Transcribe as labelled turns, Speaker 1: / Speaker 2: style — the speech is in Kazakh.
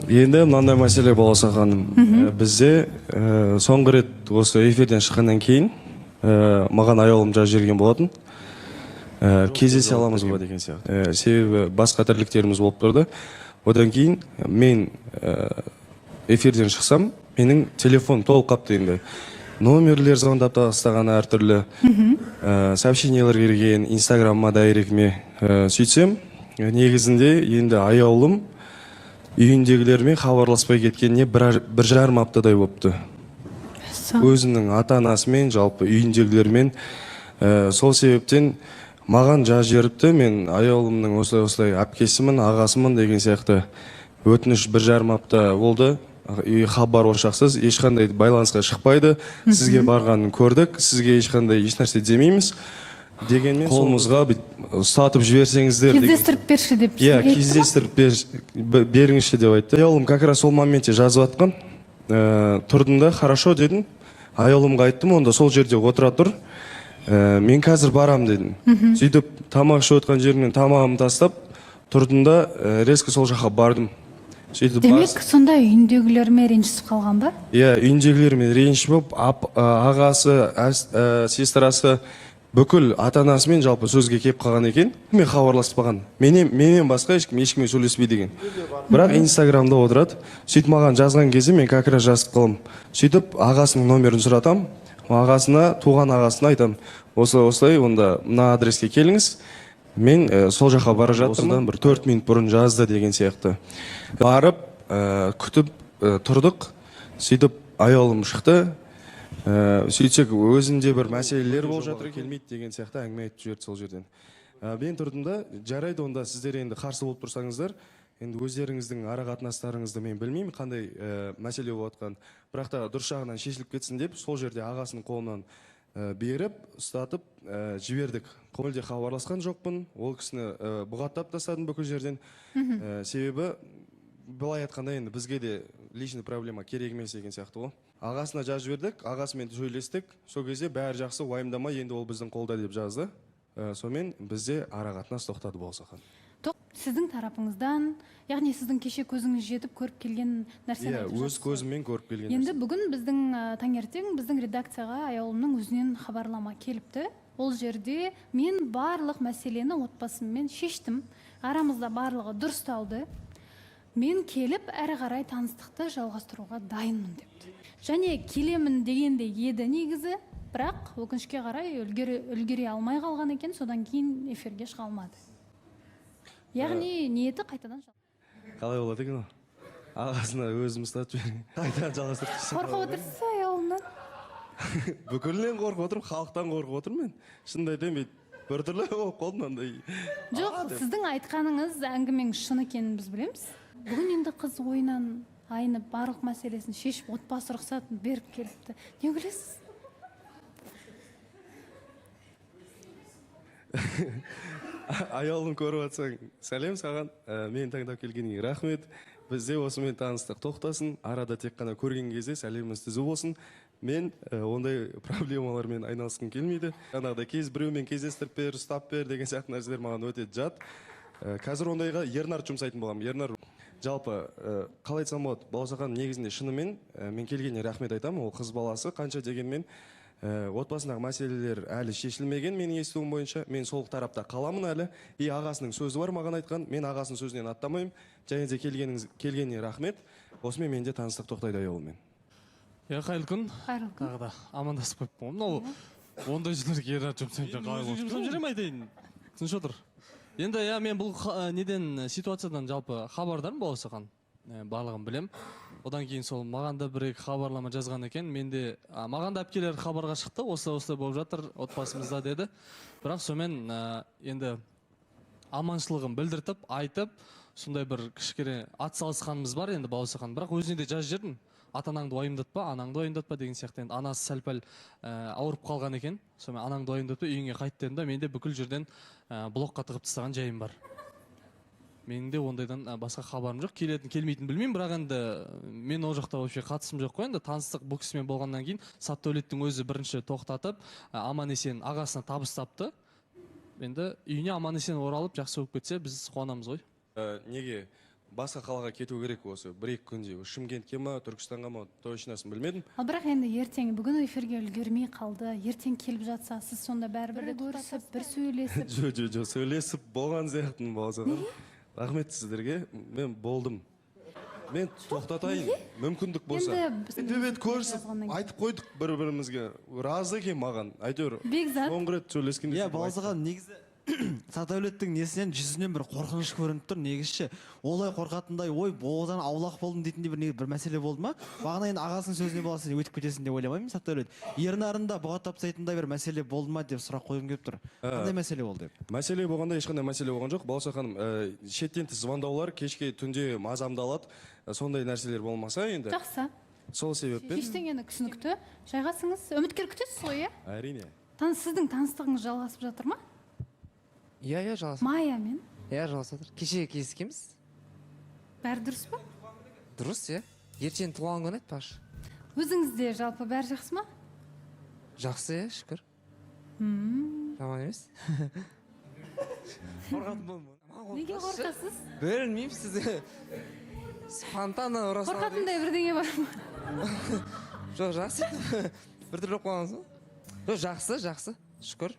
Speaker 1: Енді мынандай мәселе болса ханым, бізде соңғы рет осы эфирден шыққаннан кейін маған аяулым жазып жіберген болатын. Кездесе аламыз ба деген сияқты. Себебі басқа тірліктеріміз болып тұрды. Одан кейін мен эфирден шықсам, менің телефон толып қапты енді. Номерлер звондап тастаған әртүрлі, сообщениялар келген, инстаграмма дайректіме сөйтсем, негізінде енді аяулым үйіндегілермен хабарласпай кеткеніне бір жарым аптадай болыпты. Өзінің ата-анасымен, жалпы үйіндегілермен. Сол себептен маған жазып жіберіпті, мен аяулымның осылай әпкесімін, ағасымын деген сияқты өтініш бір жарым апта болды. Хабар ошақсыз, ешқандай байланысқа шықпайды. Сізге барғанын көрдік, сізге ешқандай ешнәрсе демейміз. Дегенмен қолымызға ұстатып жіберсеңіздер.
Speaker 2: Кездестіріп берші деп.
Speaker 1: Кездестіріп беріңізші деп айтты. Аяулым как раз сол моментте жазып атқан. Тұрдым да, хорошо дедім. Аяулымға айттым, онда сол жерде отыра тұр. Мен қазір барам дедім. Сөйтіп, тамақ ішіп отқан жерімнен тамағымды тастап, тұрдым да, резко сол жаққа бардым.
Speaker 2: Демек, сонда үйіндегілеріме ренжісіп қалған ба?
Speaker 1: Үйіндегілеріме ренжісіп болып, ағасы, сестрасы, бүкіл ата-анасымен жалпы сөзге кеп қалған екен. Мен хабарласпаған. Менен басқа ешкіммен сөйлеспей деген. Бірақ инстаграмда отырады. Сөйтіп маған жазған кезде мен как раз жазып қалам. Сөйтіп ағасының номерін сұратам. Ағасына, туған ағасына айтам. Осылай, онда мына адреске келіңіз. Мен сол жаққа бара жатырмын, бір 4 минут бұрын жазды деген сияқты. Барып, күтіп тұрдық. Сөйтіп аяулым шықты. Сөйтсек өзінде бір мәселелер болып жатыр, келмейді деген сияқты әңгіме айтып жіберді сол жерден. Мен тұрдым да, жарайды онда сіздер енді қарсы болып тұрсаңыздар, енді өздеріңіздің ара қатынастарыңызды мен білмеймін, қандай мәселе болып жатқан. Бірақ та дұрыс жағынан шешіліп кетсін деп, сол жерде ағасының қолынан беріп, ұстатып жібердік. Қолде хабарласқан жоқпын, ол кісіні бұғаттап тастадым бүкіл жерден. Себебі былай айтқанда енді бізге де личный проблема керек емес деген сияқты ғой. Ағасына жазып жібердік, ағасымен сөйлестік. Сол кезде бәрі жақсы, уайымдама, енді ол біздің қолда деп жазды. Сонымен бізде ара қатынас тоқтады болса хан.
Speaker 2: Сіздің тарапыңыздан, яғни сіздің кеше көзіңіз жетіп көріп келген нәрсені айтып жатсыз.
Speaker 1: Өз көзіммен көріп келген.
Speaker 2: Енді бүгін біздің таңертең біздің редакцияға аяулымның өзінен хабарлама келіпті. Ол жерде мен барлық мәселені отбасыммен шештім. Арамызда барлығы дұрысталды. Мен келіп әрі қарай таныстықты жалғастыруға дайынмын депті. Және келемін дегенде еді негізі, бірақ өкінішке қарай үлгере алмай қалған екен, содан кейін эфирге шыға алмады. Яғни ниеті қайтадан
Speaker 1: қалай болады екен ол? Ағасына өзім ұстатып қайтадан жалғастырып.
Speaker 2: Қорқып отырсыз аяулымнан?
Speaker 1: Бүкілінен қорқып отырмын, халықтан қорқып отырмын мен. Шынымды айтайын, біртүрлі болып қалдым андай.
Speaker 2: Жоқ, сіздің айтқаныңыз әңгімеңіз шын екенін біз білеміз. Бүгін енді қыз ойынан айнып, барлық мәселесін шешіп, отбасы рұқсатын беріп келіпті. Не білесіз?
Speaker 1: Аяулым көріп атсаң, сәлем саған. Мен таңдап келгеніңе рахмет. Бізде осымен таныстық тоқтасын. Арада тек қана көрген кезде сәлеміміз түзу болсын. Мен ондай проблемалармен айналысқым келмейді. Жаңағыдай біреумен кездестіріп бер, ұстап бер деген сияқты нәрселер маған өте жат. Қазір ондайға Ернар жұмсайтын боламын. Ернар жалпы қалай айтсам болады, баласақан негізінде шынымен мен келгеніне рахмет айтамын. Ол қыз баласы қанша дегенмен отбасындағы мәселелер әлі шешілмеген менің естуім бойынша. Мен сол тарапта қаламын әлі. Ағасының сөзі бар маған айтқан. Мен ағасының сөзінен аттамаймын. Және де келгеніне рахмет. Осымен менде таныстық тоқтайды аяулыммен.
Speaker 3: Қайырлы күн. Тағы да амандасып қойып болмын. Ондай жерлерге Ернар жұмсайын қалай болып жұмсам жүрем айтайын. Түсінші отыр. Енді мен бұл неден ситуациядан жалпы хабардарым болсақан. Барлығын білем. Одан кейін сол маған да бір-екі хабарлама жазған екен. Менде маған да әпкелер хабарға шықты. Осылай болып жатыр отбасымызда деді. Бірақ сонымен енді аманшылығын білдіртіп, айтып, сондай бір кішкене атсалысқанымыз бар енді баласақан. Бірақ өзіне де жазып жібердім. Ата-анаңды уайымдатпа, анаңды уайымдатпа деген сияқты. Енді анасы сәл-пәл ауырып қалған екен. Сонымен анаңды уайымдатпа, үйіңе қайт дедім да, менде бүкіл жерден блокқа тығып тастаған жайым бар. Менің де ондайдан басқа хабарым жоқ. Келетін, келмейтін білмеймін, бірақ енді мен ол жақта вообще қатысым жоқ қой. Енді таныстық бұл кісімен болғаннан кейін Саттәулеттің өзі бірінші тоқтатып, аман-есен ағасына табыстапты. Енді үйіне аман-есен оралып, жақсы болып кетсе, біз қуанамыз ғой.
Speaker 1: Неге басқа қалаға кету керек осы 1-2 күнде. Шымкентке ма, Түркістанға ма, точносын білмедім.
Speaker 2: ал бірақ енді ертең бүгін эфирге үлгермей қалды, ертең келіп жатса сіз сонда бәрібір көрісіп бір сөйлесіп
Speaker 1: Жо, сөйлесіп болған сияқтымын Балзахан. Рахмет сіздерге, мен болдым. Мен тоқтатайын, мүмкіндік болса. Төбет көрісіп, айтып қойдық бір-бірімізге. Разы екен маған, әйтеуір.
Speaker 2: Бекзат.
Speaker 1: Соңғы рет сөйлескенде.
Speaker 4: Иә, Балзахан негізі Сатәулеттің несінен жүзінен бір қорқыныш көрініп тұр. Негізше олай қорқатындай, ой, одан аулақ болдым дейтіндей бір мәселе болды ма? Бағана енді ағасының сөзіне баласын өтіп кетесің деп ойламаймын, Сатәулет. Ернарында бұғаттап тастайтындай бір мәселе болды ма деп сұрақ қойғым келіп тұр. Қандай мәселе болды деп?
Speaker 1: Мәселе болғанда ешқандай мәселе болған жоқ. Балса ханым, шеттен тыс звондаулар кешке түнде мазамды алады. Сондай нәрселер болмаса енді.
Speaker 2: Жақсы.
Speaker 1: Сол себеппен.
Speaker 2: Ештеңені түсінікті. Жайғасыңыз. Үміткер күтесіз ғой, иә?
Speaker 1: Әрине.
Speaker 2: Сіздің таныстығыңыз жалғасып жатыр ма?
Speaker 5: Иә, жалғасып.
Speaker 2: Маямен.
Speaker 5: Иә, жалғасып жатыр. Кеше кездескенбіз.
Speaker 2: Бәрі дұрыс па?
Speaker 5: Дұрыс, иә. Ертең туған күн айтпақшы.
Speaker 2: Өзіңізде жалпы бәрі жақсы ма?
Speaker 5: Жақсы, иә, шүкір. Жаман емес.
Speaker 2: Неге қорқасыз?
Speaker 5: Білмеймін, сізді спонтанно ұрасың.
Speaker 2: Қорқатындай бірдеңе бар ма?
Speaker 5: Жоқ, жақсы. Бір түрлі қойғансың. Жоқ, жақсы, шүкір.